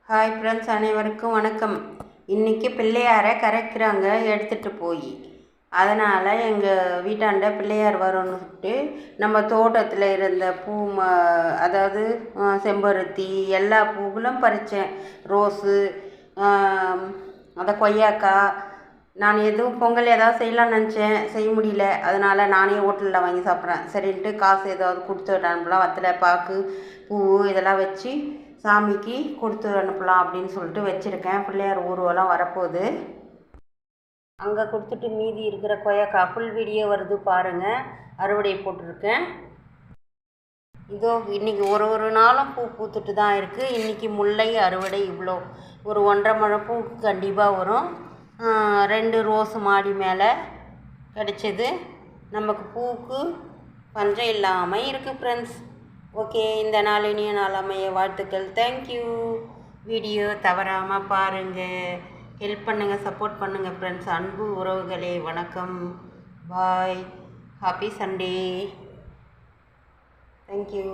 Hi friends, அனைவருக்கும் வணக்கம். இன்றைக்கி பிள்ளையாரை கரைக்கிறாங்க எடுத்துகிட்டு போய். அதனால் எங்கள் வீட்டாண்ட பிள்ளையார் வரும்னு சொல்லிட்டு நம்ம தோட்டத்தில் இருந்த பூ அதாவது செம்பருத்தி எல்லா பூக்களும் பறித்தேன். ரோஸு, அந்த கொய்யாக்காய். நான் எதுவும் பொங்கல் ஏதாவது செய்யலான்னு நினச்சேன், செய்ய முடியல. அதனால் நானே ஹோட்டலில் வாங்கி சாப்பிட்றேன். சரின்ட்டு காசு ஏதாவது கொடுத்து அனுப்பலாம், வத்தலை பாக்கு பூ இதெல்லாம் வச்சு சாமிக்கு கொடுத்து அனுப்பலாம் அப்படின்னு சொல்லிட்டு வச்சுருக்கேன். பிள்ளையார் ஊர்வலம் வரப்போகுது. அங்கே கொடுத்துட்டு மீதி இருக்கிற கொய்யாக்காய் ஃபுல் வீடியோ வருது பாருங்கள். அறுவடை போட்டிருக்கேன். இதோ இன்றைக்கி ஒரு நாளும் பூ பூத்துட்டு தான் இருக்குது. இன்றைக்கி முல்லை அறுவடை இவ்வளோ ஒரு 1.5 முழம் பூ கண்டிப்பாக வரும். 2 ரோஸ் மாடி மேலே கிடச்சிது. நமக்கு பூவுக்கு பஞ்சம் இல்லாமல் இருக்குது ஃப்ரெண்ட்ஸ். ஓகே, இந்த நாள் இனிய நாள் அமைய வாழ்த்துக்கள். தேங்க்யூ. வீடியோ தவறாமல் பாருங்கள், ஹெல்ப் பண்ணுங்கள், சப்போர்ட் பண்ணுங்கள் ஃப்ரெண்ட்ஸ். அன்பு உறவுகளே, வணக்கம். பாய். Happy Sunday. தேங்க்யூ.